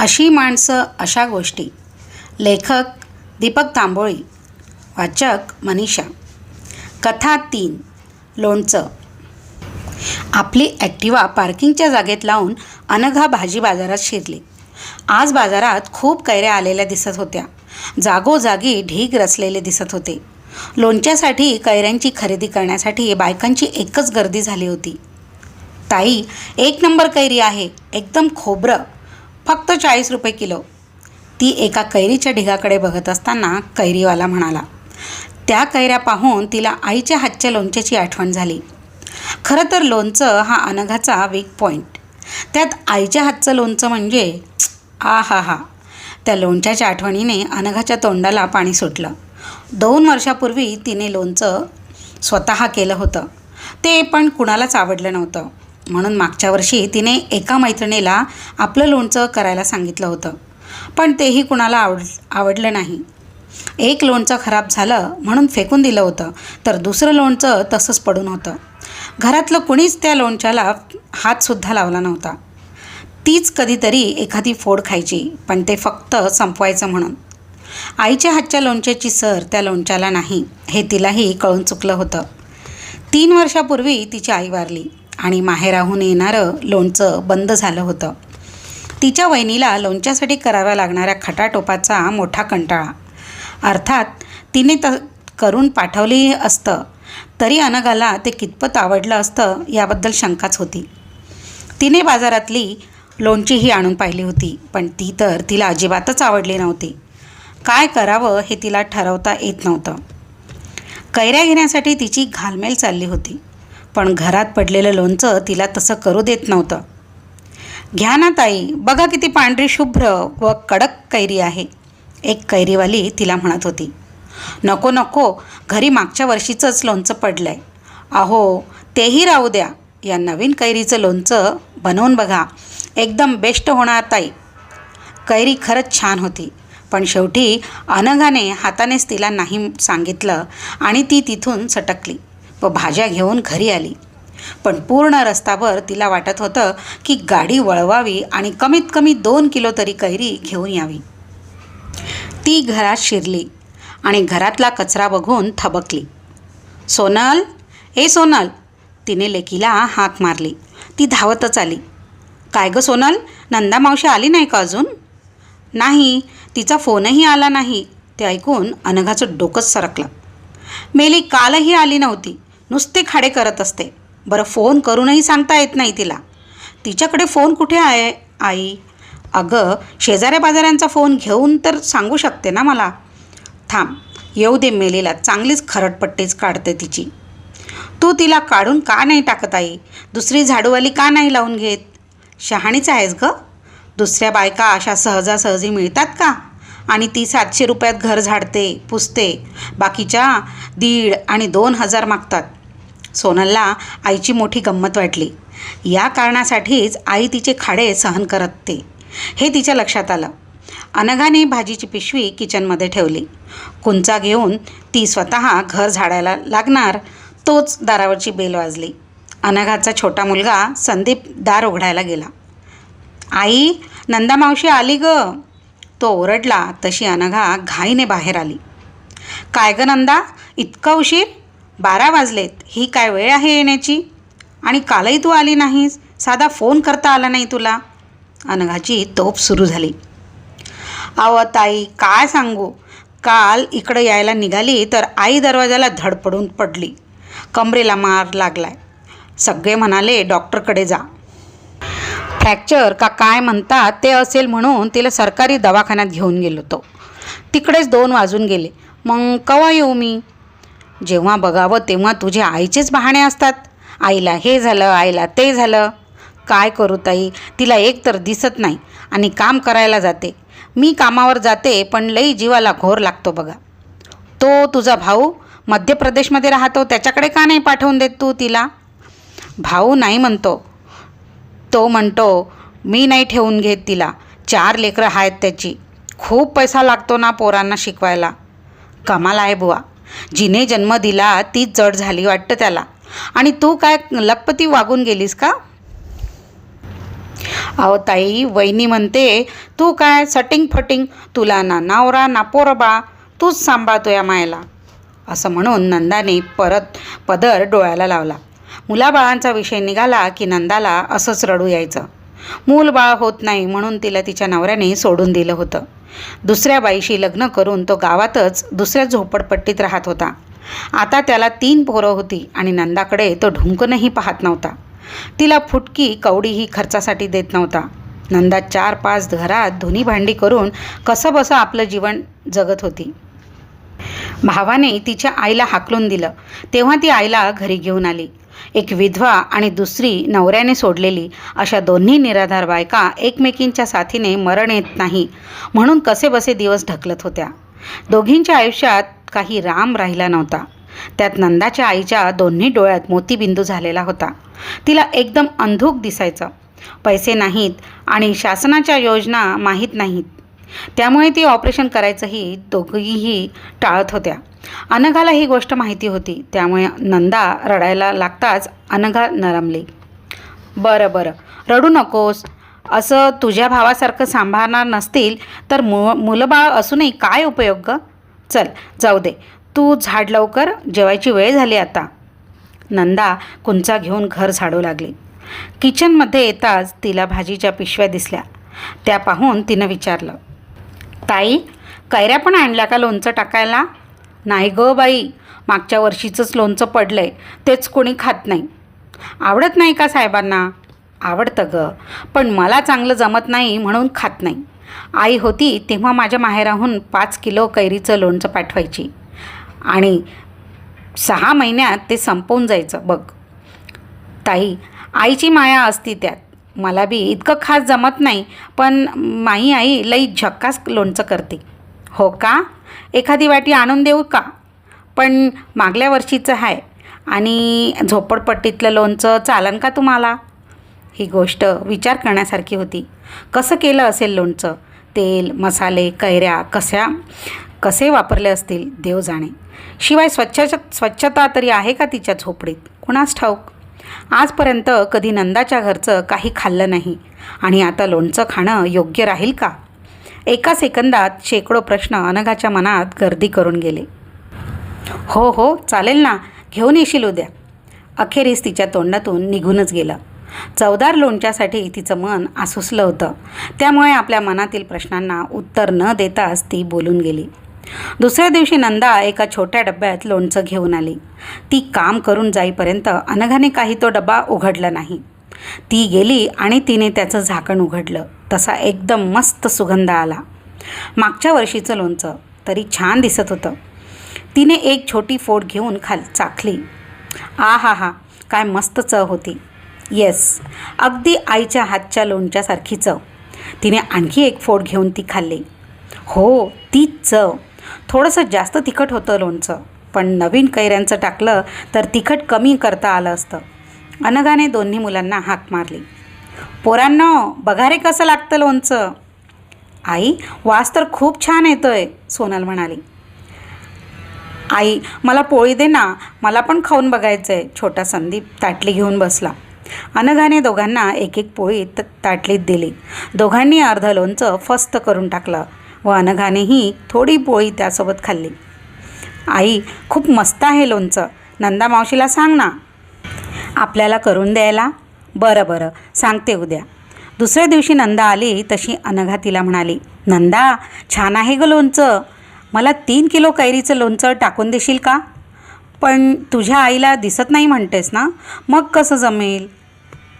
अशी माणसं अशा गोष्टी. लेखक दीपक तांबोळी. वाचक मनीषा. कथा 3. लोणचं. आपली ॲक्टिवा पार्किंगच्या जागेत लावून अनघा भाजी बाजारात शिरली. आज बाजारात खूप कैऱ्या आलेल्या दिसत होत्या. जागोजागी ढीग रचलेले दिसत होते. लोणच्यासाठी कैऱ्यांची खरेदी करण्यासाठी बायकांची एकच गर्दी झाली होती. ताई, 1 नंबर कैरी आहे, एकदम खोबरं, फक्त 40 रुपये किलो. ती एका कैरीच्या ढिगाकडे बघत असताना कैरीवाला म्हणाला. त्या कैऱ्या पाहून तिला आईच्या हातच्या लोणच्याची आठवण झाली. खरं तर लोणचं हा अनघाचा वीक पॉईंट. त्यात आईच्या हातचं लोणचं म्हणजे आ हा हा. त्या लोणच्याच्या आठवणीने अनघाच्या तोंडाला पाणी सुटलं. 2 वर्षापूर्वी तिने लोणचं स्वतः केलं होतं. ते पण कुणालाच आवडलं नव्हतं. म्हणून मागच्या वर्षी तिने एका मैत्रिणीला आपलं लोणचं करायला सांगितलं होतं. पण तेही कुणाला आवडलं नाही. एक लोणचं खराब झालं म्हणून फेकून दिलं होतं, तर दुसरं लोणचं तसंच पडून होतं. घरातलं कुणीच त्या लोणच्याला हातसुद्धा लावला नव्हता. तीच कधीतरी एखादी फोड खायची, पण ते फक्त संपवायचं म्हणून. आईच्या हातच्या लोणच्याची सर त्या लोणच्याला नाही, हे तिलाही कळून चुकलं होतं. 3 वर्षापूर्वी तिची आई वारली आणि माहेराहून येणारं लोणचं बंद झालं होतं. तिच्या वहिनीला लोणच्यासाठी कराव्या लागणाऱ्या खटाटोपाचा मोठा कंटाळा. अर्थात तिने करून पाठवलेही असतं, तरी अनघाला ते कितपत आवडलं असतं याबद्दल शंकाच होती. तिने बाजारातली लोणचीही आणून पाहिली होती, पण ती तर तिला अजिबातच आवडली नव्हती. काय करावं हे तिला ठरवता येत नव्हतं. कैऱ्या घेण्यासाठी तिची घालमेल चालली होती, पण घरात पडलेलं लोणचं तिला तसं करू देत नव्हतं. घ्या ना ताई, बघा किती पांढरी शुभ्र व कडक कैरी आहे, एक कैरीवाली तिला म्हणत होती. नको नको, घरी मागच्या वर्षीचंच लोणचं पडलं आहे. अहो, तेही राहू द्या, या नवीन कैरीचं लोणचं बनवून बघा, एकदम बेस्ट होणार ताई. कैरी खरंच छान होती, पण शेवटी अनघाने हातानेच तिला नाही सांगितलं आणि ती तिथून सटकली व भाज्या घेऊन घरी आली. पण पूर्ण रस्ताभर तिला वाटत होतं की गाडी वळवावी आणि कमीत कमी 2 किलो तरी कैरी घेऊन यावी. ती घरात शिरली आणि घरातला कचरा बघून थबकली. सोनल, ए सोनल, तिने लेकीला हाक मारली. ती धावतच आली. काय गं सोनल, नंदा मावशी आली नाही का अजून? नाही, तिचा फोनही आला नाही. ते ऐकून अनघाचं डोकंच सरकलं. मेली कालही आली नव्हती, नुसते खाडे करत असते. बरं, फोन करूनही सांगता येत नाही तिला. तिच्याकडे फोन कुठे आहे आई? अगं, शेजाऱ्या पाजाऱ्यांचा फोन घेऊन तर सांगू शकते ना मला. थांब, येऊ दे मेलीला, चांगलीच खरडपट्टीच काढते तिची. तू तिला काढून का नाही टाकत आई? दुसरी झाडूवाली का नाही लावून घेत? शहाणीच आहेस गं. दुसऱ्या बायका अशा सहजासहजी मिळतात का? आणि ती 700 रुपयात घर झाडते, पुसते, बाकीच्या 1,500 आणि 2,000 मागतात. सोनलला आईची मोठी गंमत वाटली. या कारणासाठीच आई तिचे खाडे सहन करते हे तिच्या लक्षात आलं. अनघाने भाजीची पिशवी किचनमध्ये ठेवली. कुंचा घेऊन ती स्वतः घर झाडायला लागणार, तोच दारावरची बेल वाजली. अनघाचा छोटा मुलगा संदीप दार उघडायला गेला. आई, नंदा मावशी आली गं, तो ओरडला. तशी अनघा घाईने बाहेर आली. काय गं नंदा, इतका उशीर? 12 वाजलेत. ही काय वेळ आहे येण्याची? आणि कालही तू आली नाहीस, साधा फोन करता आला नाही तुला. अनघाची तोप सुरू झाली. अहो ताई, काय सांगू, काल इकडं यायला निघाली तर आई दरवाजाला धडपडून पडली. कमरेला मार लागलाय. सगळे म्हणाले डॉक्टरकडे जा. फ्रॅक्चर का काय म्हणतात ते असेल म्हणून तिला सरकारी दवाखान्यात घेऊन गेलो होतो. तिकडेच 2 वाजून गेले. मग केव्हा येऊ मी? जेव्हा बघावं तेव्हा तुझ्या आईचेच बहाणे असतात. आईला हे झालं, आईला ते झालं. काय करू ताई, तिला एक तर दिसत नाही आणि काम करायला जाते. मी कामावर जाते, पण लई जीवाला घोर लागतो बघा. तो तुझा भाऊ मध्य प्रदेशमध्ये राहतो, त्याच्याकडे का नाही पाठवून देत तू तिला? भाऊ नाही म्हणतो. तो म्हणतो मी नाही ठेवून घेत तिला. 4 लेकरं आहेत त्याची. खूप पैसा लागतो ना पोरांना शिकवायला. कमाल आहे बुवा. जिने जन्म दिला तीच जड झाली वाटतं त्याला. आणि तू काय लखपती वागून गेलीस का? अहो ताई, वहिनी म्हणते तू काय सटिंग फटिंग, तुला ना नवरा ना पोरबा, तूच सांभाळतो या मायला, असं म्हणून नंदाने परत पदर डोळ्याला लावला. मुलाबाळांचा विषय निघाला की नंदाला असंच रडू यायचं. मूल बाळ होत नाही म्हणून तिला तिच्या नवऱ्याने सोडून दिलं होतं. दुसऱ्या बाईशी लग्न करून तो गावातच दुसऱ्या झोपडपट्टीत राहत होता. आता त्याला 3 पोरं होती आणि नंदाकडे तो ढुंकूनही पाहत नव्हता. तिला फुटकी कवडीही खर्चासाठी देत नव्हता. नंदा 4-5 घरात धुनी भांडी करून कसंबसं आपलं जीवन जगत होती. भावाने तिच्या आईला हाकलून दिलं तेव्हा ती आईला घरी घेऊन आली. एक विधवा आणि दुसरी नवऱ्याने सोडलेली, अशा दोन्ही निराधार बायका एकमेकींच्या साथीने मरण येत नाही म्हणून कसेबसे दिवस ढकलत होत्या. दोघींच्या आयुष्यात काही राम राहिला नव्हता. त्यात नंदाच्या आईच्या दोन्ही डोळ्यात मोतीबिंदू झालेला होता. तिला एकदम अंधुक दिसायचं. पैसे नाहीत आणि शासनाच्या योजना माहीत नाहीत, त्यामुळे ती ऑपरेशन करायचंही दोघीही टाळत होत्या. अनघाला ही गोष्ट माहिती होती, त्यामुळे नंदा रडायला लागताच अनघा नरमली. बरं रडू नकोस. असं तुझ्या भावासारखं सांभाळणार नसतील तर मुलंबाळ असूनही काय उपयोग ग. चल जाऊ दे, तू झाड लवकर, जेवायची वेळ झाली आता. नंदा कुंचा घेऊन घर झाडू लागली. किचनमध्ये येताच तिला भाजीच्या पिशव्या दिसल्या. त्या पाहून तिनं विचारलं, ताई, कैऱ्या पण आणल्या का लोणचं टाकायला? नाही ग बाई, मागच्या वर्षीचंच लोणचं पडलंय, तेच कोणी खात नाही. आवडत नाही का साहेबांना? आवडतं ग, पण मला चांगलं जमत नाही म्हणून खात नाही. आई होती तेव्हा माझ्या माहेराहून 5 किलो कैरीचं लोणचं पाठवायची आणि 6 महिन्यात ते संपवून जायचं बघ. ताई, आईची माया असती त्यात. मला बी इतकं खास जमत नाही, पण माई आई लई झक्कास लोणचं करते. हो का? एखादी वाटी आणून देऊ का? पण मागल्या वर्षीचं आहे आणि झोपडपट्टीतलं लोणचं चालन का तुम्हाला? ही गोष्ट विचार करण्यासारखी होती. कसं केलं असेल लोणचं? तेल, मसाले, कैऱ्या कसे वापरले असतील देव जाणे. शिवाय स्वच्छता तरी आहे का तिच्या झोपडीत? कुणास ठाऊक. आजपर्यंत कधी नंदाच्या घरचं काही खाल्लं नाही आणि आता लोणचं खाणं योग्य राहील का? एका सेकंदात शेकडो प्रश्न अनघाच्या मनात गर्दी करून गेले. हो चालेल ना, घेऊन येशील उद्या. अखेरीस तिच्या तोंडातून निघूनच गेलं. चवदार लोणच्यासाठी तिचं मन आसुसलं होतं, त्यामुळे आपल्या मनातील प्रश्नांना उत्तर न देताच ती बोलून गेली. दुसऱ्या दिवशी नंदा एका छोट्या डब्यात लोणचं घेऊन आली. ती काम करून जाईपर्यंत अनघाने काही तो डबा उघडला नाही. ती गेली आणि तिने त्याचं झाकण उघडलं. तसा एकदम मस्त सुगंध आला. मागच्या वर्षीचं लोणचं तरी छान दिसत होतं. तिने एक छोटी फोड घेऊन चाखली. आहा, काय मस्त चव होती. येस, अगदी आईच्या हातच्या लोणच्यासारखी चव. तिने आणखी एक फोड घेऊन ती खाल्ली. हो, तीच चव. थोडंसं जास्त तिखट होतं लोणचं, पण नवीन कैऱ्यांचं टाकलं तर तिखट कमी करता आलं असतं. अनघाने दोन्ही मुलांना हाक मारली. पोरांनो, बघा रे कसं लागतं लोणचं. आई, वास तर खूप छान येतोय, सोनल म्हणाली. आई, मला पोळी दे ना, मला पण खाऊन बघायचं आहे. छोटा संदीप ताटली घेऊन बसला. अनघाने दोघांना एक पोळी ताटलीत दिली. दोघांनी अर्ध लोणचं फस्त करून टाकलं व अनघानेही थोडी पोळी त्यासोबत खाल्ली. आई, खूप मस्त आहे लोणचं. नंदा मावशीला सांग ना आपल्याला करून द्यायला. बरं सांगते उद्या. दुसऱ्या दिवशी नंदा आली तशी अनघा तिला म्हणाली, नंदा, छान आहे ग लोणचं. मला 3 किलो कैरीचं लोणचं टाकून देशील का? पण तुझ्या आईला दिसत नाही म्हणतेस ना, मग कसं जमेल?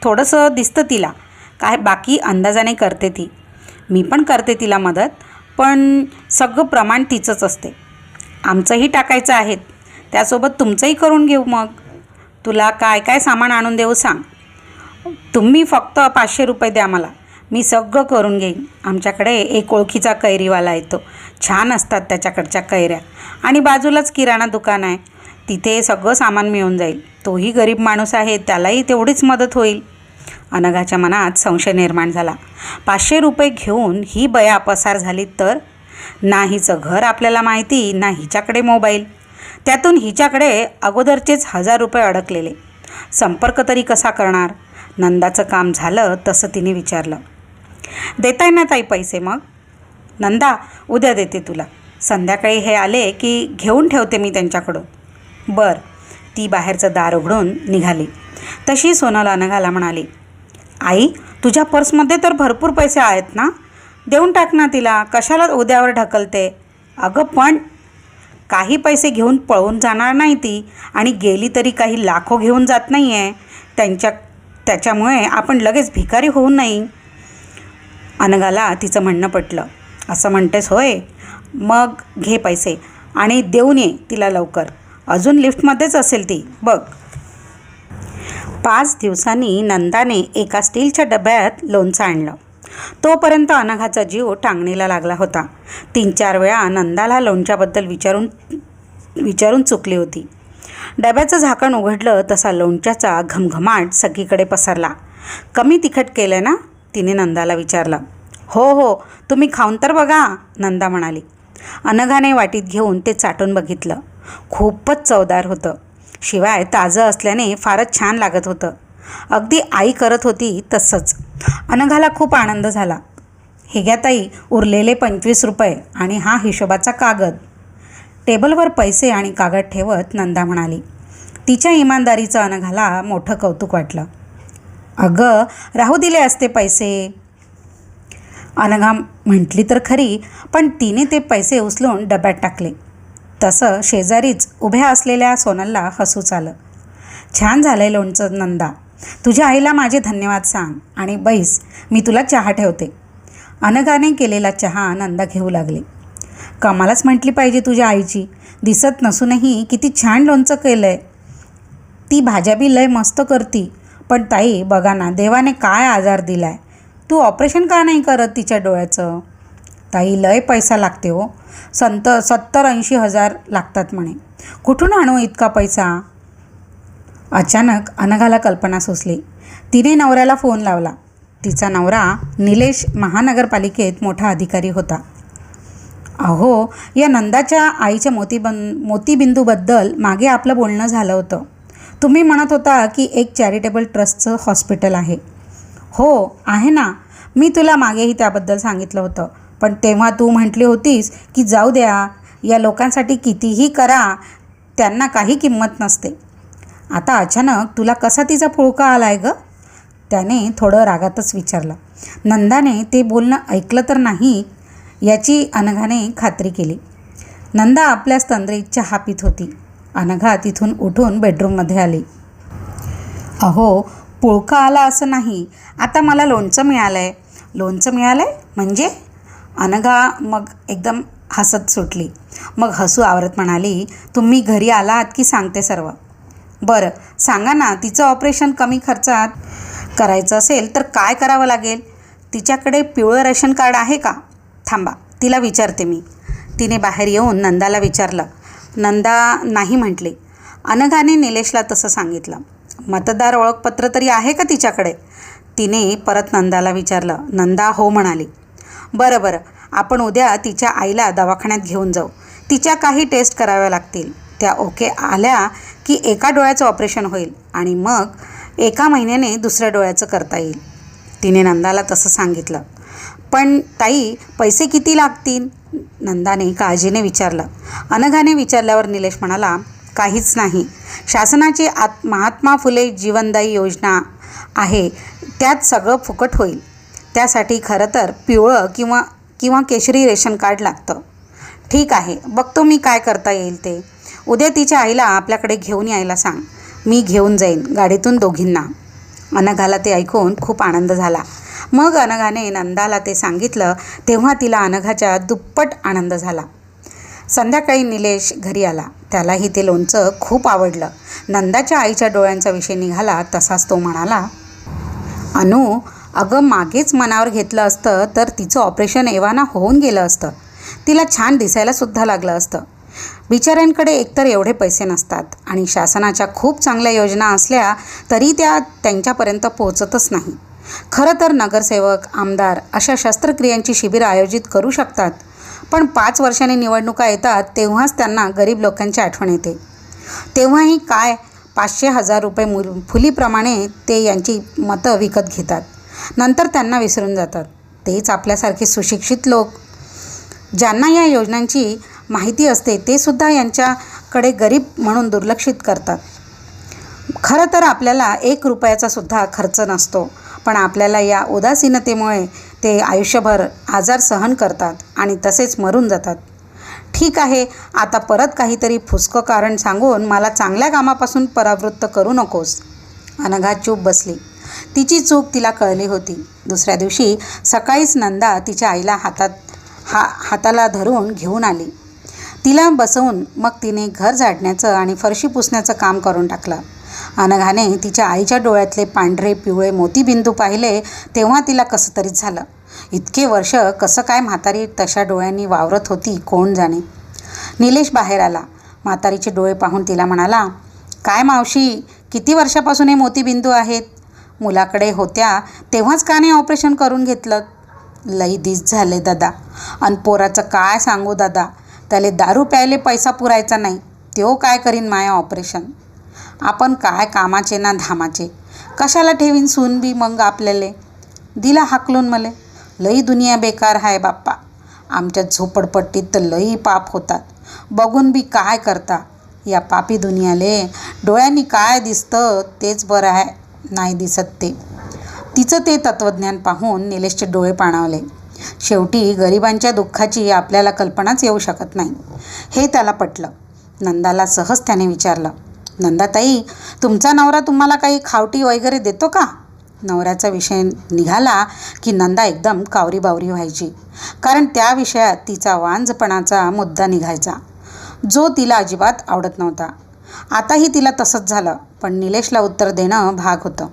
थोडंसं दिसतं तिला, काय बाकी अंदाजाने करते ती. मी पण करते तिला मदत, पण सगळं प्रमाण तिचंच असते. आमचंही टाकायचं आहे, त्यासोबत तुमचंही करून घेऊ. मग तुला काय काय सामान आणून देऊ सांग. तुम्ही फक्त 500 रुपये द्या मला, मी सगळं करून घेईन. आमच्याकडे एक ओळखीचा कैरीवाला येतो, छान असतात त्याच्याकडच्या कैऱ्या. आणि बाजूलाच किराणा दुकान आहे, तिथे सगळं सामान मिळून जाईल. तोही गरीब माणूस आहे, त्यालाही तेवढीच मदत होईल. अनघाच्या मनात संशय निर्माण झाला. 500 रुपये घेऊन ही बया पसार झाली तर? ना हिचं घर आपल्याला माहिती, ना हिच्याकडे मोबाईल. त्यातून हिच्याकडे अगोदरचेच 1000 रुपये अडकलेले. संपर्क तरी कसा करणार? नंदाचं काम झालं तसं तिने विचारलं, देताय ना ताई पैसे मग? नंदा, उद्या देते तुला. संध्याकाळी हे आले की घेऊन ठेवते मी त्यांच्याकडून. बरं. ती बाहेरचं दार उघडून निघाली. तशी सोनल अनघाला म्हणाली, आई, तुझ्या पर्समध्ये तर भरपूर पैसे आहेत ना, देऊन टाक ना तिला, कशाला उद्यावर ढकलते? अगं पण काही पैसे घेऊन पळून जाणार नाही ती, आणि गेली तरी काही लाखो घेऊन जात नाही आहे. त्याच्यामुळे आपण लगेच भिकारी होऊ नाही. अनघाला तिचं म्हणणं पटलं. असं म्हणतेस होय? मग घे पैसे आणि देऊन ये तिला लवकर. अजून लिफ्टमध्येच असेल ती, बघ. 5 दिवसांनी नंदाने एका स्टीलच्या डब्यात लोणचं आणलं. तोपर्यंत अनघाचा जीव टांगणीला लागला होता. 3-4 वेळा नंदाला लोणच्याबद्दल विचारून चुकली होती. डब्याचं झाकण उघडलं तसा लोणच्याचा घमघमाट सगळीकडे पसरला. कमी तिखट केलं ना? तिने नंदाला विचारलं. हो, तुम्ही खाऊन तर बघा, नंदा म्हणाली. अनघाने वाटीत घेऊन ते चाटून बघितलं. खूपच चवदार होतं. शिवाय ताजं असल्याने फारच छान लागत होतं. अगदी आई करत होती तसंच. अनघाला खूप आनंद झाला. हे घ्या ताई, उरलेले 25 रुपये आणि हा हिशोबाचा कागद. टेबलवर पैसे आणि कागद ठेवत नंदा म्हणाली. तिच्या इमानदारीचं अनघाला मोठं कौतुक वाटलं. अगं, राहू दिले असते पैसे, अनघा म्हटली तर खरी, पण तिने ते पैसे उचलून डब्यात टाकले. तसं शेजारीच उभ्या असलेल्या सोनलला हसूच आलं. छान झालंय लोणचं नंदा. तुझ्या आईला माझे धन्यवाद सांग आणि बैस, मी तुला चहा ठेवते. अनघाने केलेला चहा नंदा घेऊ लागली. कमालच म्हटली पाहिजे तुझ्या आईची. दिसत नसूनही किती छान लोणचं केलं आहे. ती भाज्या बी लय मस्त करती. पण ताई बघा ना, देवाने काय आजार दिला आहे. तू ऑपरेशन का नाही करत तिच्या डोळ्याचं? ताई लय पैसा लागते हो. 70-80 हजार लागतात म्हणे. कुठून आणू इतका पैसा? अचानक अनघाला कल्पना सुचली. तिने नवऱ्याला फोन लावला. तिचा नवरा निलेश महानगरपालिकेत मोठा अधिकारी होता. अहो, या नंदाच्या आईच्या मोतीबिंदूबद्दल मागे आपलं बोलणं झालं होतं. तुम्ही म्हणत होता की एक चॅरिटेबल ट्रस्टचं हॉस्पिटल आहे. हो आहे ना, मी तुला मागेही त्याबद्दल सांगितलं होतं. पण तेव्हा तू म्हटली होतीस की जाऊ द्या, या लोकांसाठी कितीही करा, त्यांना काही किंमत नसते. आता अचानक तुला कसा तिचा पुळका आलाय गं? त्याने थोडं रागातच विचारलं. नंदाने ते बोलणं ऐकलं तर नाही याची अनघाने खात्री केली. नंदा आपल्याच तंद्रीत चहा पीत होती. अनघा तिथून उठून बेडरूममध्ये आली. अहो, पुळका आला असं नाही, आता मला लोणचं मिळालं आहे. लोणचं मिळालं आहे म्हणजे? अनघा मग एकदम हसत सुटली. मग हसू आवरत म्हणाली, तुम्ही घरी आलात की सांगते सर्व. बरं सांगा ना, तिचं ऑपरेशन कमी खर्चात करायचं असेल तर काय करावं लागेल? तिच्याकडे पिवळं रेशन कार्ड आहे का? थांबा, तिला विचारते मी. तिने बाहेर येऊन नंदाला विचारलं. नंदा नाही म्हटली. अनघाने निलेशला तसं सांगितलं. मतदार ओळखपत्र तरी आहे का तिच्याकडे? तिने परत नंदाला विचारलं. नंदा हो म्हणाली. बरं, आपण उद्या तिच्या आईला दवाखान्यात घेऊन जाऊ. तिच्या काही टेस्ट कराव्या लागतील. त्या ओके आल्या की एका डोळ्याचं ऑपरेशन होईल आणि मग 1 महिन्याने दुसऱ्या डोळ्याचं करता येईल. तिने नंदाला तसं सांगितलं. पण ताई, पैसे किती लागतील? नंदाने काळजीने विचारलं. अनघाने विचारल्यावर निलेश म्हणाला, काहीच नाही. शासनाची महात्मा फुले जीवनदायी योजना आहे, त्यात सगळं फुकट होईल. त्यासाठी खरं तर पिवळं किंवा केशरी रेशन कार्ड लागतं. ठीक आहे, बघतो मी काय करता येईल ते. उद्या तिच्या आईला आपल्याकडे घेऊन यायला सांग. मी घेऊन जाईन गाडीतून दोघींना. अनघाला ते ऐकून खूप आनंद झाला. मग अनघाने नंदाला ते सांगितलं तेव्हा तिला अनघाच्या दुप्पट आनंद झाला. संध्याकाळी निलेश घरी आला. त्यालाही ते लोणचं खूप आवडलं. नंदाच्या आईच्या डोळ्यांचा विषय निघाला तसाच तो म्हणाला, अनु, अगं मागेच मनावर घेतलं असतं तर तिचं ऑपरेशन एव्हाना होऊन गेलं असतं. तिला छान दिसायलासुद्धा लागलं असतं. बिचाऱ्यांकडे एकतर एवढे पैसे नसतात आणि शासनाच्या खूप चांगल्या योजना असल्या तरी त्या त्यांच्यापर्यंत पोहोचतच नाही. खरं तर नगरसेवक, आमदार अशा शस्त्रक्रियांची शिबिरं आयोजित करू शकतात. पण 5 वर्षांनी निवडणुका येतात तेव्हाच त्यांना गरीब लोकांची आठवण येते. तेव्हाही काय 500,000 रुपये फुलीप्रमाणे ते यांची मतं विकत घेतात. नंतर त्यांना विसरून जातात. तेच आपल्यासारखे सुशिक्षित लोक ज्यांना या योजनांची माहिती असते ते सुद्धा यांच्याकडे गरीब म्हणून दुर्लक्षित करतात. खरं तर आपल्याला 1 रुपयाचा सुद्धा खर्च नसतो, पण आपल्याला या उदासीनतेमुळे ते आयुष्यभर आजार सहन करतात आणि तसेच मरून जातात. ठीक आहे, आता परत काहीतरी फुसकं कारण सांगून मला चांगल्या कामापासून परावृत्त करू नकोस. अनघा चूप बसली. तिची चूक तिला कळली होती. दुसऱ्या दिवशी सकाळीच नंदा तिच्या आईला हाताला धरून घेऊन आली. तिला बसवून मग तिने घर झाडण्याचं आणि फरशी पुसण्याचं काम करून टाकलं. अनघाने तिच्या आईच्या डोळ्यातले पांढरे पिवळे मोतीबिंदू पाहिले तेव्हा तिला कसं तरीच झालं. इतके वर्ष कसं काय म्हातारी तशा डोळ्यांनी वावरत होती कोण जाणे. निलेश बाहेर आला. म्हातारीचे डोळे पाहून तिला म्हणाला, काय मावशी, किती वर्षापासून हे मोतीबिंदू आहेत? मुलाकडे होत्या तेव्हाच का नाही ऑपरेशन करून घेतलं? लई दिस झाले दादा. अन पोराचं काय सांगू दादा, त्याले दारू प्यायले पैसा पुरायचा नाही, त्यो काय करीन माया ऑपरेशन. आपण काय कामाचे ना धामाचे, कशाला ठेवीन सून बी मग आपल्याला. दिला हाकलून मले. लई दुनिया बेकार आहे बाप्पा. आमच्या झोपडपट्टीत तर लई पाप होतात. बघून बी काय करता. या पापी दुनियाले डोळ्यांनी काय दिसतं तेच बरं आहे, नाही दिसत ते. तिचं ते तत्त्वज्ञान पाहून निलेशचे डोळे पाणावले. शेवटी गरिबांच्या दुःखाची आपल्याला कल्पनाच येऊ शकत नाही हे त्याला पटलं. नंदाला सहज त्याने विचारलं, नंदाताई, तुमचा नवरा तुम्हाला काही खावटी वगैरे देतो का? नवऱ्याचा विषय निघाला की नंदा एकदम कावरीबावरी व्हायची, कारण त्या विषयात तिचा वांझपणाचा मुद्दा निघायचा, जो तिला अजिबात आवडत नव्हता. आताही तिला तसंच झालं, पण निलेशला उत्तर देणं भाग होतं.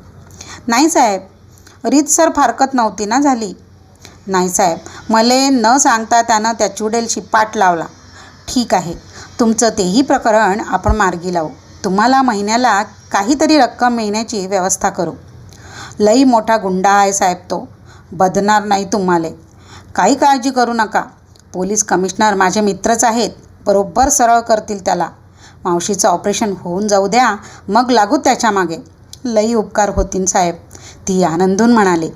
नाही साहेब, रीतसर फारकत नव्हती ना झाली. नाही साहेब, मले न सांगता त्यानं त्या चुडेलशी पाठ लावला. ठीक आहे, तुमचं तेही प्रकरण आपण मार्गी लावू. तुम्हाला महिन्याला काहीतरी रक्कम मिळण्याची व्यवस्था करू. लई मोठा गुंडा आहे साहेब तो, बदणार नाही तुम्हाला. काही काळजी करू नका. पोलीस कमिशनर माझे मित्रच आहेत, बरोबर सरळ करतील त्याला. मावशीचं ऑपरेशन होऊन जाऊ द्या, मग लागू त्याच्या मागे. लई उपकार होतीन साहेब, ती आनंदून म्हणाली.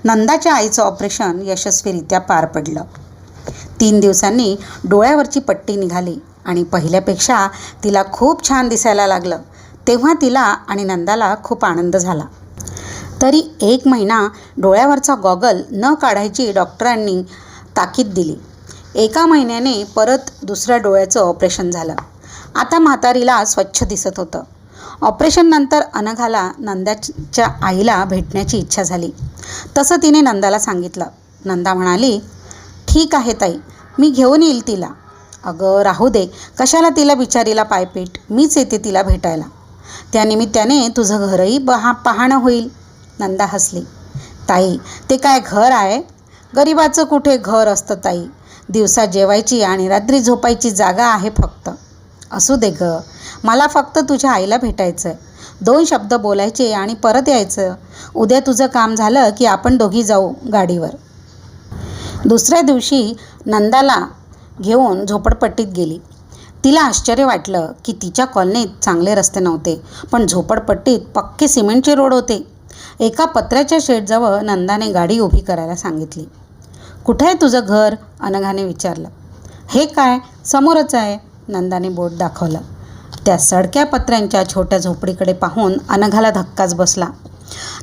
नंदाच्या आईचं ऑपरेशन यशस्वीरित्या पार पडलं. 3 दिवसांनी डोळ्यावरची पट्टी निघाली आणि पहिल्यापेक्षा तिला खूप छान दिसायला लागलं. तेव्हा तिला आणि नंदाला खूप आनंद झाला. तरी 1 महिना डोळ्यावरचा गॉगल न काढायची डॉक्टरांनी ताकीद दिली. 1 महिन्याने परत दुसऱ्या डोळ्याचं ऑपरेशन झालं. आता म्हातारीला स्वच्छ दिसत होतं. ऑपरेशननंतर अनघाला नंदाच्या आईला भेटण्याची इच्छा झाली. तसं तिने नंदाला सांगितलं. नंदा म्हणाली, ठीक आहे ताई, मी घेऊन येईल तिला. अगं राहू दे, कशाला तिला बिचारीला पायपीट, मीच येते तिला भेटायला. त्यानिमित्ताने तुझं घरही पाहणं होईल. नंदा हसली. ताई, ते काय घर आहे? गरिबाचं कुठे घर असतं ताई. दिवसा जेवायची आणि रात्री झोपायची जागा आहे फक्त. असू दे ग, मला फक्त तुझ्या आईला भेटायचं. 2 शब्द बोलायचे आणि परत यायचं. उद्या तुझं काम झालं की आपण दोघी जाऊ गाडीवर. दुसऱ्या दिवशी नंदाला घेऊन झोपडपट्टीत गेली. तिला आश्चर्य वाटलं की तिच्या कॉलनीत चांगले रस्ते नव्हते, पण झोपडपट्टीत पक्के सिमेंटचे रोड होते. एका पत्र्याच्या शेडजवळ नंदाने गाडी उभी करायला सांगितली. कुठे आहे तुझं घर? अनघाने विचारलं. हे काय, समोरच आहे, नंदाने बोट दाखवलं. त्या सडक्या पत्र्यांच्या छोट्या झोपडीकडे पाहून अनघाला धक्काच बसला.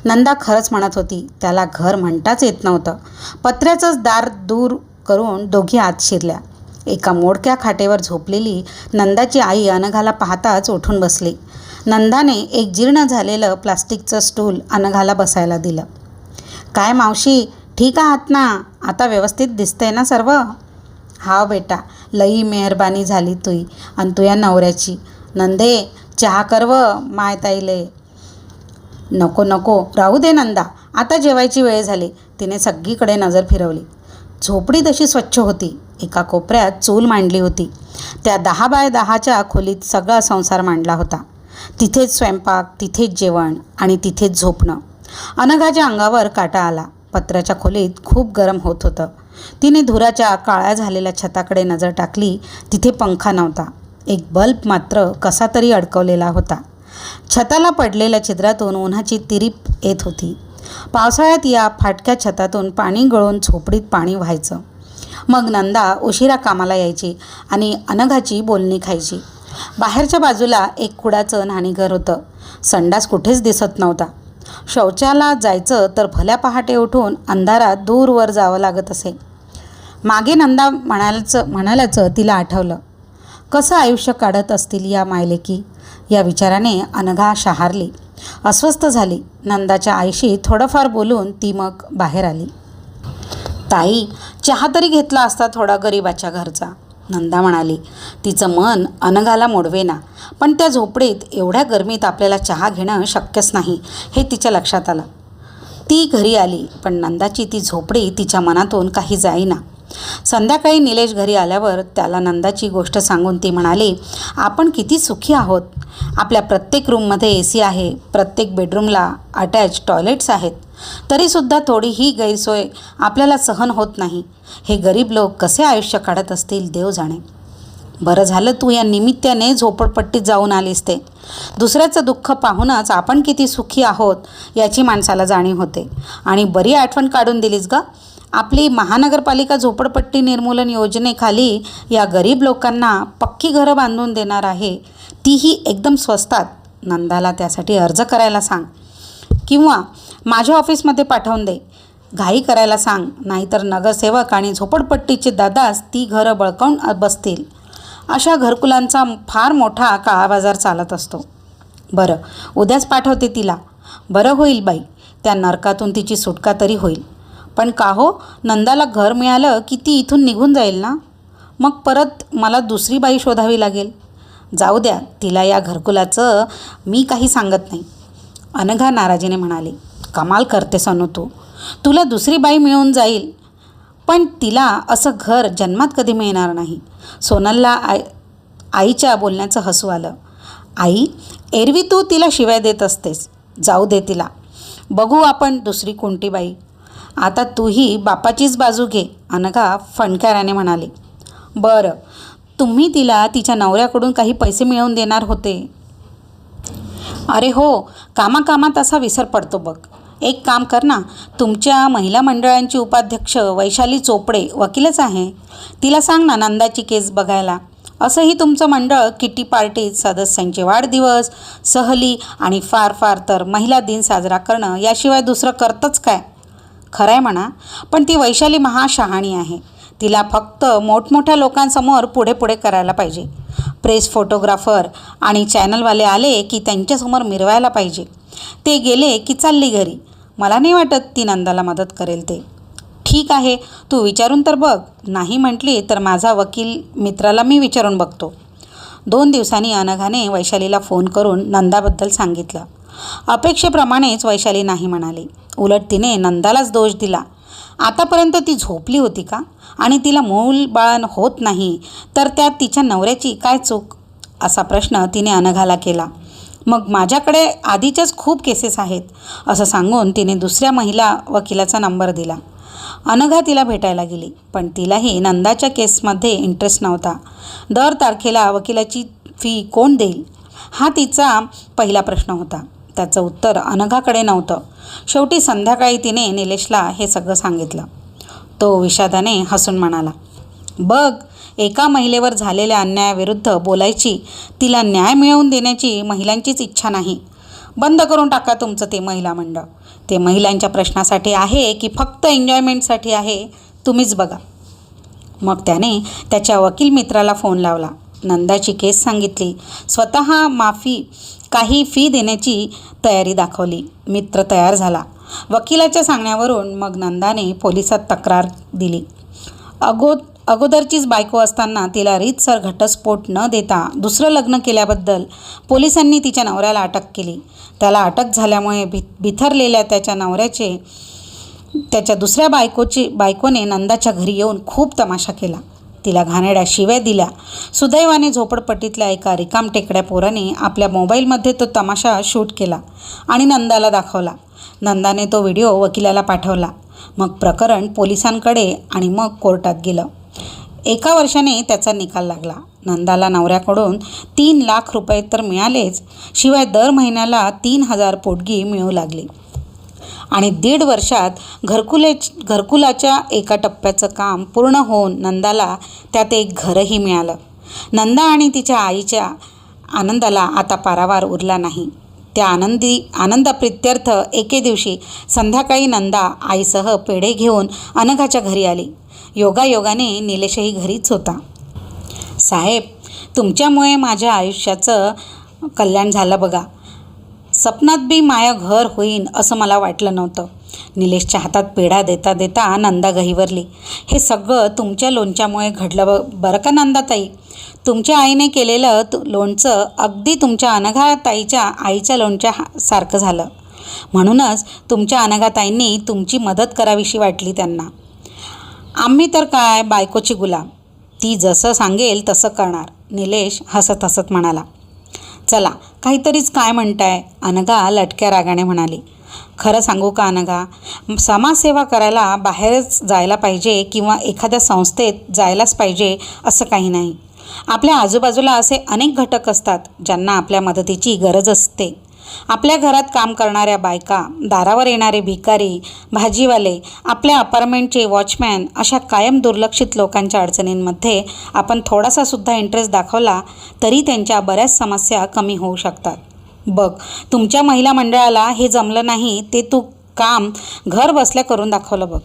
नंदा खरंच म्हणत होती, त्याला घर म्हणताच येत नव्हतं. पत्र्याचंच दार दूर करून दोघी आत शिरल्या. एका मोडक्या खाटेवर झोपलेली नंदाची आई अनघाला पाहताच उठून बसली. नंदाने एक जीर्ण झालेलं प्लास्टिकचं स्टूल अनघाला बसायला दिलं. काय मावशी, ठीक आहात ना? आता व्यवस्थित दिसतंय ना सर्व? हा बेटा, लई मेहरबानी झाली तुई आणि तुया नवऱ्याची. नंदे, चहा करव माय ताईले. नको नको, राहू दे नंदा, आता जेवायची वेळ झाली. तिने सगळीकडे नजर फिरवली. झोपडी तशी स्वच्छ होती. एका कोपऱ्यात चूल मांडली होती. त्या 10 बाय 10च्या खोलीत सगळा संसार मांडला होता. तिथेच स्वयंपाक, तिथेच जेवण आणि तिथेच झोपणं. अनघाच्या अंगावर काटा आला. पत्र्याच्या खोलीत खूप गरम होत होतं. तिने धुराच्या काळ्या झालेल्या छताकडे नजर टाकली. तिथे पंखा नव्हता. एक बल्ब मात्र कसा तरी अडकवलेला होता. छताला पडलेल्या छिद्रातून उन्हाची तिरीप येत होती. पावसाळ्यात या फाटक्या छतातून पाणी गळून झोपडीत पाणी व्हायचं. मग नंदा उशिरा कामाला यायची आणि अनघाची बोलणी खायची. बाहेरच्या बाजूला एक कुडाचं न्हाणीघर होतं. संडास कुठेच दिसत नव्हता. शौचाला जायचं तर भल्या पहाटे उठून अंधारात दूरवर जावं लागत असे. मागे नंदा म्हणाल्याचं तिला आठवलं. कसं आयुष्य काढत असतील या मायलेकी, या विचाराने अनघा शहारली, अस्वस्थ झाली. नंदाच्या आईशी थोडंफार बोलून ती मग बाहेर आली. ताई, चहा तरी घेतला असता थोडा गरिबाच्या घरचा, नंदा म्हणाली. तिचं मन अनघाला मोडवेना, पण त्या झोपडीत एवढ्या गरमीत आपल्याला चहा घेणं शक्यच नाही हे तिच्या लक्षात आलं. ती घरी आली, पण नंदाची ती झोपडी तिच्या मनातून काही जाईना. संध्याकाळी निलेश घरी आल्यावर त्याला नंदाची गोष्ट सांगून ती म्हणाली, आपण किती सुखी आहोत. आपल्या प्रत्येक रूममध्ये AC आहे, प्रत्येक बेडरूमला अटॅच टॉयलेट्स आहेत. तरीसुद्धा थोडीही गैरसोय आपल्याला सहन होत नाही. हे गरीब लोक कसे आयुष्य काढत असतील देव जाणे. बरं झालं तू या निमित्ताने झोपडपट्टीत जाऊन आलीस ते. दुसऱ्याचं दुःख पाहूनच आपण किती सुखी आहोत याची माणसाला जाणीव होते. आणि बरी आठवण काढून दिलीस ग. आपली महानगरपालिका झोपडपट्टी निर्मूलन योजनेखाली या गरीब लोकांना पक्की घरं बांधून देणार आहे, तीही एकदम स्वस्तात. नंदाला त्यासाठी अर्ज करायला सांग किंवा माझ्या ऑफिसमध्ये पाठवून दे. घाई करायला सांग, नाहीतर नगरसेवक आणि झोपडपट्टीचे दादाच ती घरं बळकावून बसतील. अशा घरकुलांचा फार मोठा काळा बाजार चालत असतो. बरं, उद्याच पाठवते तिला. बरं होईल बाई, त्या नरकातून तिची सुटका तरी होईल. पण का हो, नंदाला घर मिळालं की ती इथून निघून जाईल ना? मग परत मला दुसरी बाई शोधावी लागेल. जाऊ द्या, तिला या घरकुलाचं मी काही सांगत नाही, अनघा नाराजीने म्हणाली. कमाल करते सनू तू. तुला दुसरी बाई मिळून जाईल, पण तिला असं घर जन्मात कधी मिळणार नाही. सोनलला आईच्या बोलण्याचं हसू आलं. आई, एरवी तू तिला शिव्या देत असतेस. जाऊ दे तिला, बघू आपण दुसरी कोणती बाई. आता तूही बापाचीच बाजू घे, अनघा फणकाराने म्हणाली. बरं, तुम्ही तिला तिच्या नवऱ्याकडून काही पैसे मिळवून देणार होते. अरे हो, कामाकामात असा विसर पडतो बघ. एक काम कर ना, तुमच्या महिला मंडळांची उपाध्यक्ष वैशाली चोपडे वकीलच आहे, तिला सांग ना नंदाची केस बघायला. असंही तुमचं मंडळ किटी पार्टीत सदस्यांचे वाढदिवस, सहली आणि फार फार तर महिला दिन साजरा करणं याशिवाय दुसरं करतंच काय. खरं आहे म्हणा, पण ती वैशाली महाशहाणी आहे. तिला फक्त मोठमोठ्या लोकांसमोर पुढे पुढे करायला पाहिजे. प्रेस फोटोग्राफर आणि चॅनलवाले आले की त्यांच्यासमोर मिरवायला पाहिजे. ते गेले की चालली घरी. मला नाही वाटत ती नंदाला मदत करेल ते. ठीक आहे, तू विचारून तर बघ. नाही म्हटली तर माझा वकील मित्राला मी विचारून बघतो. 2 दिवसांनी अनघाने वैशालीला फोन करून नंदाबद्दल सांगितलं. अपेक्षेप्रमाणेच वैशाली नाही म्हणाली. उलट तिने नंदालाच दोष दिला. आतापर्यंत ती झोपली होती का? आणि तिला मूल बाळ होत नाही तर त्यात तिच्या नवऱ्याची काय चूक, असा प्रश्न तिने अनघाला केला. मग माझ्याकडे आधीच्याच खूप केसेस आहेत, असं सांगून तिने दुसऱ्या महिला वकिलाचा नंबर दिला. अनघा तिला भेटायला गेली, पण तिलाही नंदाच्या केसमध्ये इंटरेस्ट नव्हता. दर तारखेला वकिलाची फी कोण देईल, हा तिचा पहिला प्रश्न होता. त्याचं उत्तर अनघाकडे नव्हतं. शेवटी संध्याकाळी तिने निलेशला हे सगळं सांगितलं. तो विषादाने हसून म्हणाला, बघ, एका महिलेवर झालेल्या अन्यायाविरुद्ध बोलायची, तिला न्याय मिळवून देण्याची महिलांचीच इच्छा नाही. बंद करून टाका तुमचं ते महिला मंडळ. ते महिलांच्या प्रश्नासाठी आहे की फक्त एन्जॉयमेंटसाठी आहे, तुम्हीच बघा. मग त्याने त्याच्या वकील मित्राला फोन लावला. नंदाची केस सांगितली. स्वतः काही फी देण्याची तयारी दाखवली. मित्र तयार झाला. वकिलाच्या सांगण्यावरून मग नंदाने पोलिसात तक्रार दिली. अगोदरचीच बायको असताना तिला रीतसर घटस्फोट न देता दुसरं लग्न केल्याबद्दल पोलिसांनी तिच्या नवऱ्याला अटक केली. त्याला अटक झाल्यामुळे बिथरलेल्या त्याच्या दुसऱ्या बायकोने नंदाच्या घरी येऊन खूप तमाशा केला. तिला घाणेरड्या शिव्या दिल्या. सुदैवाने झोपडपट्टीतल्या एका रिकामटेकड्या पोराने आपल्या मोबाईलमध्ये तो तमाशा शूट केला आणि नंदाला दाखवला. नंदाने तो व्हिडिओ वकिलाला पाठवला. मग प्रकरण पोलिसांकडे आणि मग कोर्टात गेलं. 1 वर्षाने त्याचा निकाल लागला. नंदाला नवऱ्याकडून 3 लाख रुपये तर मिळालेच, शिवाय दर महिन्याला 3,000 पोटगी मिळू लागली. आणि 1.5 वर्षात घरकुलाच्या एका टप्प्याचं काम पूर्ण होऊन नंदाला त्यात एक घरही मिळालं. नंदा आणि तिच्या आईच्या आनंदाला आता पारावार उरला नाही. त्या आनंदप्रित्यर्थ एके दिवशी संध्याकाळी नंदा आईसह पेढे घेऊन अनघाच्या घरी आली. योगायोगाने निलेशही घरीच होता. साहेब, तुमच्यामुळे माझ्या आयुष्याचं कल्याण झालं बघा. सपनात बी माया घर होईन असं मला वाटलं नव्हतं. निलेशच्या हातात पेढा देता देता नंदा गहिवरली. हे सगळं तुमच्या लोणच्यामुळे घडलं बरं का नंदाताई. तुमच्या आईने केलेलं लोणचं अगदी तुमच्या अनघाताईच्या आईच्या लोणच्यासारखं झालं. म्हणूनच तुमच्या अनघाताईंनी तुमची मदत करावीशी वाटली त्यांना. आम्ही तर काय बायकोची गुलाम, ती जसं सांगेल तसं करणार, निलेश हसत हसत म्हणाला. चला, काहीतरीच काय म्हणताय, अनघा लटक्या रागाने म्हणाली. खरं सांगू का अनघा, समाजसेवा करायला बाहेरच जायला पाहिजे किंवा एखाद्या संस्थेत जायलाच पाहिजे असं काही नाही. आपल्या आजूबाजूला असे अनेक घटक असतात ज्यांना आपल्या मदतीची गरज असते. आपल्या घरात काम करणाऱ्या बायका, दारावर येणारे भिकारी, भाजीवाले, आपल्या अपार्टमेंटचे वॉचमॅन, अशा कायम दुर्लक्षित लोकांच्या अडचणींमध्ये आपण थोडासासुद्धा इंटरेस्ट दाखवला तरी त्यांच्या बऱ्याच समस्या कमी होऊ शकतात. बघ, तुमच्या महिला मंडळाला हे जमलं नाही ते तू काम घर बसल्या करून दाखवलं बघ.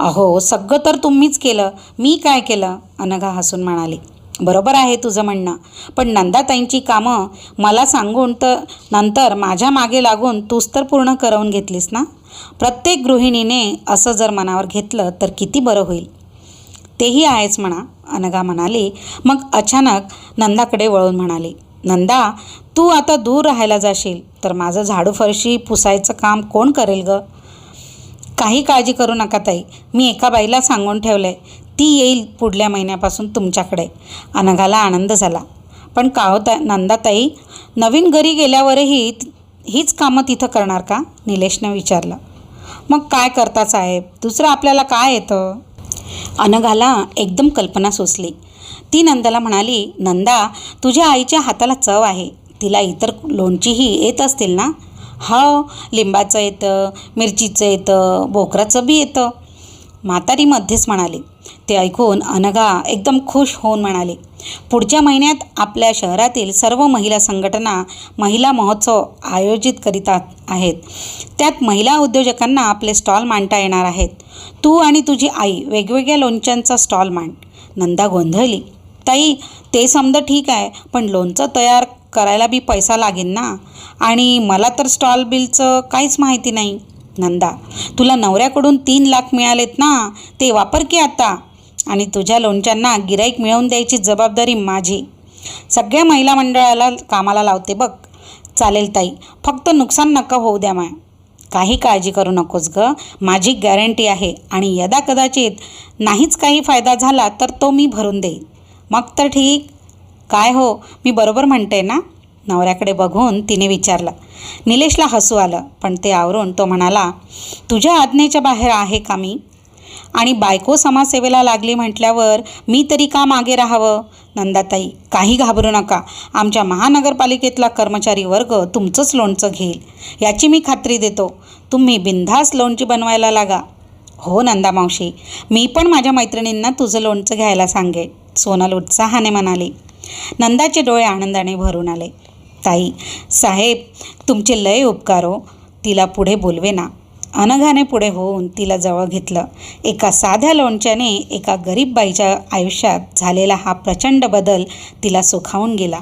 अहो, सगळं तर तुम्हीच केलं, मी काय केलं, अनघा हसून म्हणाली. बरोबर आहे तुझं म्हणणं, पण नंदाताईंची कामं मला सांगून तर नंतर माझ्या मागे लागून तूच तर पूर्ण करवून घेतलीस ना. प्रत्येक गृहिणीने असं जर मनावर घेतलं तर किती बरं होईल. तेही आहेच म्हणा, अनघा म्हणाली. मग अचानक नंदाकडे वळून म्हणाली. नंदा, तू आता दूर राहायला जाशील तर माझं झाडू फरशी पुसायचं काम कोण करेल ग? काही काळजी करू नका ताई, मी एका बाईला सांगून ठेवलं आहे, ती येईल पुढल्या महिन्यापासून तुमच्याकडे. अनघाला आनंद झाला. पण का होता नंदाताई, नवीन घरी गेल्यावरही हीच कामं तिथं करणार का, निलेशने विचारलं. मग काय करता साहेब, दुसरं आपल्याला काय येतं? अनघाला एकदम कल्पना सुचली. ती नंदाला म्हणाली. नंदा, तुझ्या आईच्या हाताला चव आहे, तिला इतर लोणचीही येत असतील ना? हो, लिंबाचं येतं, मिरचीचं येतं, भोकराचं बी येतं, म्हातारी मध्येच म्हणाली. ते ऐकून अनघा एकदम खुश होऊन म्हणाली. पुढच्या महिन्यात आपल्या शहरातील सर्व महिला संघटना महिला महोत्सव आयोजित करीत आहेत. त्यात महिला उद्योजकांना आपले स्टॉल मांडता येणार आहेत. तू आणि तुझी आई वेगवेगळ्या लोणच्यांचा स्टॉल मांड. नंदा गोंधळली. ताई, ते समजा ठीक आहे, पण लोणचं तयार करायला बी पैसा लागेल ना, आणि मला तर स्टॉल बिलचं काहीच माहिती नाही. नंदा, तुला नवऱ्याकडून 3 लाख मिळालेत ना, ते वापर की आता, आणि तुझ्या लोणच्यांना गिराईक मिळवून द्यायची जबाबदारी माझी. सगळ्या महिला मंडळाला कामाला लावते बघ. चालेल ताई, फक्त नुकसान नका होऊ द्या माय. काही काळजी करू नकोस ग, माझी गॅरंटी आहे, आणि यदा कदाचित नाहीच काही फायदा झाला तर तो मी भरून देईन. मग तर ठीक. काय हो, मी बरोबर म्हणते ना, नवऱ्याकडे बघून तिने विचारलं. निलेशला हसू आलं, पण ते आवरून तो म्हणाला. तुझ्या आज्ञेच्या बाहेर आहे का मी? आणि बायको समाजसेवेला लागली म्हटल्यावर मी तरी का मागे राहावं? नंदाताई, काही घाबरू नका, आमच्या महानगरपालिकेतला कर्मचारी वर्ग तुमचंच लोणचं घेईल, याची मी खात्री देतो. तुम्ही बिनधास्त लोणची बनवायला लागा. हो नंदा मावशी, मी पण माझ्या मैत्रिणींना तुझं लोणचं घ्यायला सांगेन, सोनल उत्साहाने म्हणाली. नंदाचे डोळे आनंदाने भरून आले. ताई साहेब, तुमचे लय उपकार हो. तिला पुढे बोलवेना. अनघाने पुढे होऊन तिला जवळ घेतलं. एका साध्या लोणच्याने एका गरीब बाईच्या आयुष्यात झालेला हा प्रचंड बदल तिला सुखावून गेला.